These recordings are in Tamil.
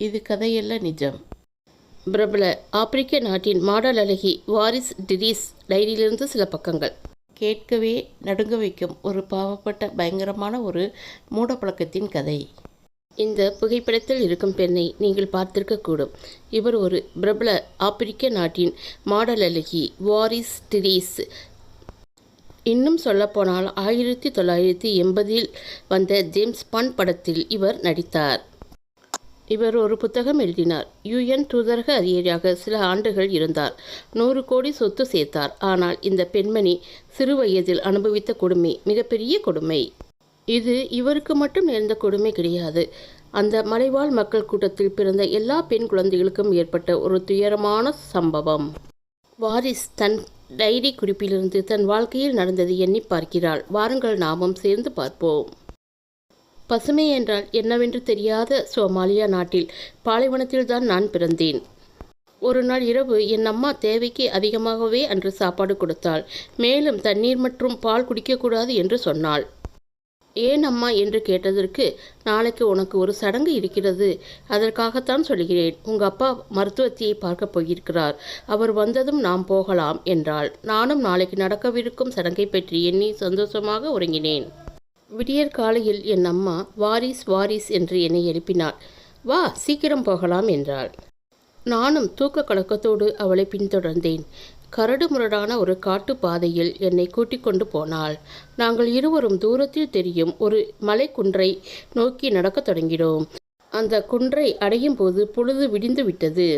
இது கதையல்ல நிஜம். பிரபல ஆப்பிரிக்க நாட்டின் மாடல் அழகி வாரிஸ் டிரீஸ் டைரியிலிருந்து சில பக்கங்கள். கேட்கவே நடுங்க வைக்கும் ஒரு பாவப்பட்ட பயங்கரமான ஒரு மூடப்பழக்கத்தின் கதை. இந்த புகைப்படத்தில் இருக்கும் பெண்ணை நீங்கள் பார்த்திருக்கக்கூடும். இவர் ஒரு பிரபல ஆப்பிரிக்க நாட்டின் மாடல் அழகி வாரிஸ் டிரீஸ். இன்னும் சொல்லப்போனால் 1980 வந்த ஜேம்ஸ் பாண்ட் படத்தில் இவர் நடித்தார். இவர் ஒரு புத்தகம் எழுதினார். UN தூதரக அதிகாரியாக சில ஆண்டுகள் இருந்தார். 100 கோடி சொத்து சேர்த்தார். ஆனால் இந்த பெண்மணி சிறு வயதில் அனுபவித்த கொடுமை மிகப்பெரிய கொடுமை. இது இவருக்கு மட்டும் நேர்ந்த கொடுமை கிடையாது. அந்த மலைவாழ் மக்கள் கூட்டத்தில் பிறந்த எல்லா பெண் குழந்தைகளுக்கும் ஏற்பட்ட ஒரு துயரமான சம்பவம். வாரிஸ் தன் டைரி குறிப்பிலிருந்து தன் வாழ்க்கையில் நடந்தது எண்ணி பார்க்கிறாள். வாருங்கள் நாமும் சேர்ந்து பார்ப்போம். பசுமை என்றால் என்னவென்று தெரியாத சோமாலியா நாட்டில் பாலைவனத்தில்தான் நான் பிறந்தேன். ஒரு நாள் இரவு என் அம்மா தேவைக்கு அதிகமாகவே அன்று சாப்பாடு கொடுத்தாள். மேலும் தண்ணீர் மற்றும் பால் குடிக்கக்கூடாது என்று சொன்னாள். ஏன் அம்மா என்று கேட்டதற்கு, நாளைக்கு உனக்கு ஒரு சடங்கு இருக்கிறது, அதற்காகத்தான் சொல்கிறேன். உங்கள் அப்பா மருத்துவத்தையை பார்க்க போயிருக்கிறார், அவர் வந்ததும் நாம் போகலாம் என்றாள். நானும் நாளைக்கு நடக்கவிருக்கும் சடங்கை பற்றி எண்ணி சந்தோஷமாக உறங்கினேன். விடியற் காலையில் என் அம்மா வாரிஸ் வாரிஸ் என்று என்னை எழுப்பினாள். வா சீக்கிரம் போகலாம் என்றாள். நானும் தூக்க கலக்கத்தோடு அவளை பின்தொடர்ந்தேன். கரடு முரடான ஒரு காட்டு பாதையில் என்னை கூட்டிக் கொண்டு போனாள். நாங்கள் இருவரும் தூரத்தில் தெரியும் ஒரு மலை குன்றை நோக்கி நடக்கத் தொடங்கினோம். அந்த குன்றை அடையும் போது பொழுது விடிந்து விட்டது.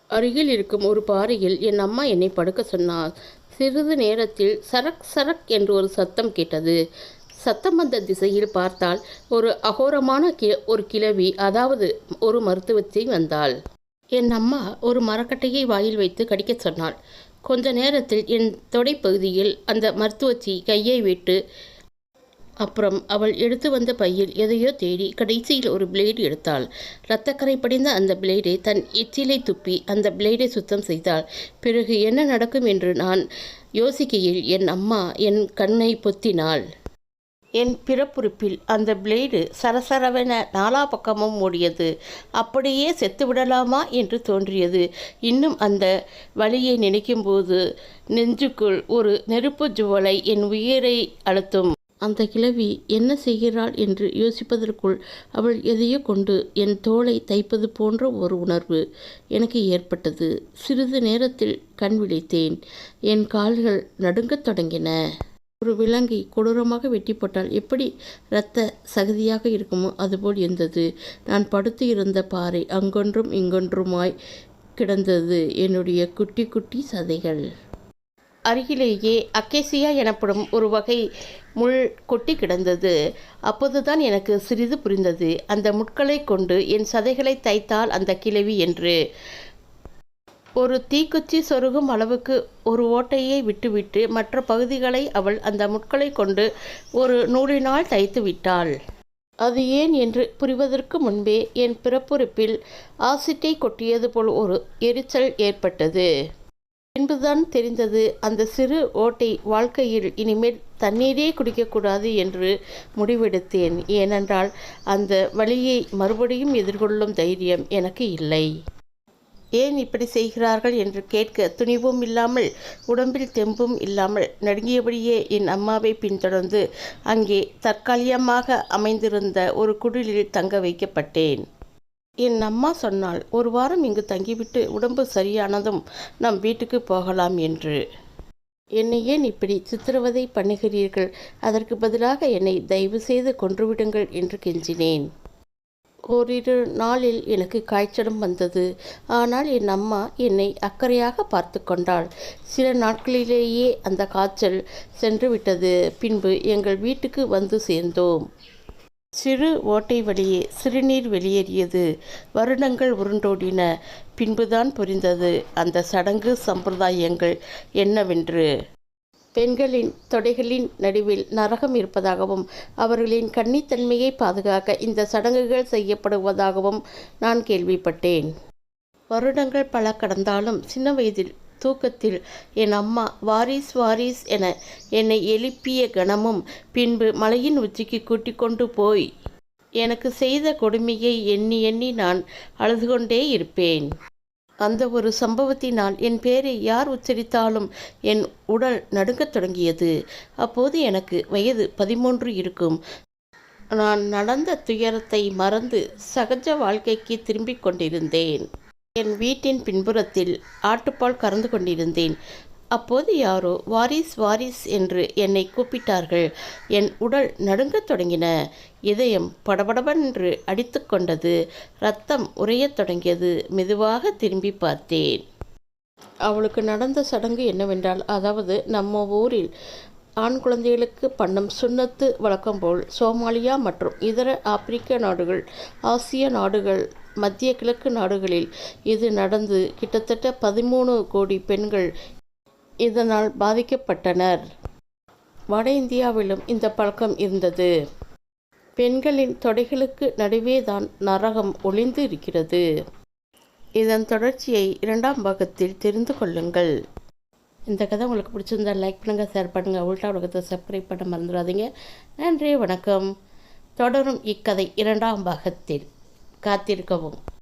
அருகில் இருக்கும் ஒரு பாறையில் என் அம்மா என்னை படுக்க சொன்னாள். சிறிது நேரத்தில் சரக் சரக் என்று ஒரு சத்தம் கேட்டது. சத்தம் வந்த திசையில் பார்த்தால் ஒரு அகோரமான ஒரு கிழவி, அதாவது ஒரு மருத்துவத்தை வந்தாள். என் அம்மா ஒரு மரக்கட்டையை வாயில் வைத்து கடிக்கச் சொன்னாள். கொஞ்ச நேரத்தில் என் தொடைப்பகுதியில் அந்த மருத்துவச்சி கையை விட்டு, அப்புறம் அவள் எடுத்து வந்த பையில் எதையோ தேடி கடைசியில் ஒரு பிளேடு எடுத்தாள். இரத்தக்கரை படிந்த அந்த பிளேடை தன் எச்சிலை துப்பி அந்த பிளேடை சுத்தம் செய்தாள். பிறகு என்ன நடக்கும் என்று நான் யோசிக்கையில் என் அம்மா என் கண்ணை பொத்தினாள். என் பிறப்புறுப்பில் அந்த பிளேடு சரசரவென நாலா பக்கமும் ஓடியது. அப்படியே செத்துவிடலாமா என்று தோன்றியது. இன்னும் அந்த வலியை நினைக்கும்போது நெஞ்சுக்குள் ஒரு நெருப்பு ஜுவலை என் உயிரை அழுத்தும். அந்த கிழவி என்ன செய்கிறாள் என்று யோசிப்பதற்குள் அவள் எதையோ கொண்டு என் தோலை தைப்பது போன்ற ஒரு உணர்வு எனக்கு ஏற்பட்டது. சிறிது நேரத்தில் கண் விழித்தேன். என் கால்கள் நடுங்கத் தொடங்கின. ஒரு விலங்கை கொடூரமாக வெட்டி போட்டால் எப்படி இரத்த சகதியாக இருக்குமோ அதுபோல் இருந்தது. நான் படுத்து இருந்த பாறை அங்கொன்றும் இங்கொன்றுமாய் கிடந்தது. என்னுடைய குட்டி குட்டி சதைகள். அருகிலேயே அக்கேசியா எனப்படும் ஒரு வகை முள் கொட்டி கிடந்தது. அப்போதுதான் எனக்கு சிறிது புரிந்தது. அந்த முட்களை கொண்டு என் சதைகளை தைத்தால் அந்த கிழவி என்று. ஒரு தீக்குச்சி சொருகும் அளவுக்கு ஒரு ஓட்டையை விட்டுவிட்டு மற்ற பகுதிகளை அவள் அந்த முட்களை கொண்டு ஒரு நூலினால் தைத்து விட்டாள். அது ஏன் என்று புரிவதற்கு முன்பே என் பிறப்புறுப்பில் ஆசிட்டை கொட்டியது போல் ஒரு எரிச்சல் ஏற்பட்டது. பின்புதான் தெரிந்தது, அந்த சிறு ஓட்டை வாழ்க்கையில் இனிமேல் தண்ணீரே குடிக்கக்கூடாது என்று முடிவெடுத்தேன். ஏனென்றால் அந்த வலியை மறுபடியும் எதிர்கொள்ளும் தைரியம் எனக்கு இல்லை. ஏன் இப்படி செய்கிறார்கள் என்று கேட்க துணிவும் இல்லாமல் உடம்பில் தெம்பும் இல்லாமல் நடுங்கியபடியே என் அம்மாவை பின்தொடர்ந்து அங்கே தற்காலிகமாக அமைந்திருந்த ஒரு குடிலில் தங்க வைக்கப்பட்டேன். என் அம்மா சொன்னாள், ஒரு வாரம் இங்கு தங்கிவிட்டு உடம்பு சரியானதும் நம் வீட்டுக்கு போகலாம் என்று. என்னை ஏன் இப்படி சித்திரவதை பண்ணுகிறீர்கள்? அதற்கு பதிலாக என்னை தயவு செய்து கொன்றுவிடுங்கள் என்று கெஞ்சினேன். ஓரிரு நாளில் எனக்கு காய்ச்சலும் வந்தது. ஆனால் என் அம்மா என்னை அக்கறையாக பார்த்து கொண்டாள். சில நாட்களிலேயே அந்த காய்ச்சல் சென்று விட்டது. பின்பு எங்கள் வீட்டுக்கு வந்து சேர்ந்தோம். சிறு ஓட்டை வழியே சிறுநீர் வெளியேறியது. வருடங்கள் உருண்டோடின. பின்புதான் புரிந்தது அந்த சடங்கு சம்பிரதாயங்கள் என்னவென்று. பெண்களின் தொடைகளின் நடுவில் நரகம் இருப்பதாகவும் அவர்களின் கன்னித்தன்மையை பாதுகாக்க இந்த சடங்குகள் செய்யப்படுவதாகவும் நான் கேள்விப்பட்டேன். வருடங்கள் பல கடந்தாலும் சின்ன வயதில் தூக்கத்தில் என் அம்மா வாரிஸ் வாரிஸ் என என்னை எழுப்பிய கணமும் பின்பு மலையின் உச்சிக்கு கூட்டிக் கொண்டு போய் எனக்கு செய்த கொடுமையை எண்ணி எண்ணி நான் அழுது கொண்டே இருப்பேன். அந்த ஒரு சம்பவத்தினால் என் பேரை யார் உச்சரித்தாலும் என் உடல் நடுங்கத் தொடங்கியது. அப்போது எனக்கு வயது 13 இருக்கும். நான் நடந்த துயரத்தை மறந்து சகஜ வாழ்க்கைக்கு திரும்பிக் கொண்டிருந்தேன். என் வீட்டின் பின்புறத்தில் ஆட்டுப்பால் கறந்து கொண்டிருந்தேன். அப்போது யாரோ வாரிஸ் வாரிஸ் என்று என்னை கூப்பிட்டார்கள். என் உடல் நடுங்கத் தொடங்கின. இதயம் படபடவென்று அடித்து கொண்டது. இரத்தம் உறையத் தொடங்கியது. மெதுவாக திரும்பி பார்த்தேன். அவளுக்கு நடந்த சடங்கு என்னவென்றால், அதாவது நம்ம ஊரில் ஆண் குழந்தைகளுக்கு பண்ணம் சுன்னத்து வழக்கம் போல் சோமாலியா மற்றும் இதர ஆப்பிரிக்க நாடுகள், ஆசிய நாடுகள், மத்திய கிழக்கு நாடுகளில் இது நடந்து கிட்டத்தட்ட 13 கோடி பெண்கள் இதனால் பாதிக்கப்பட்டனர். வட இந்தியாவிலும் இந்த பழக்கம் இருந்தது. பெண்களின் தொடைகளுக்கு நடுவே தான் நரகம் ஒளிந்து இருக்கிறது. இதன் தொடர்ச்சியை 2ஆம் பாகத்தில் தெரிந்து கொள்ளுங்கள். இந்த கதை உங்களுக்கு பிடிச்சிருந்தால் லைக் பண்ணுங்கள், ஷேர் பண்ணுங்கள். உல்டா உலகத்தை சப்ஸ்கிரைப் பண்ண மறந்துடாதீங்க. நன்றி, வணக்கம். தொடரும் இக்கதை 2ஆம் பாகத்தில். காத்திருக்கவும்.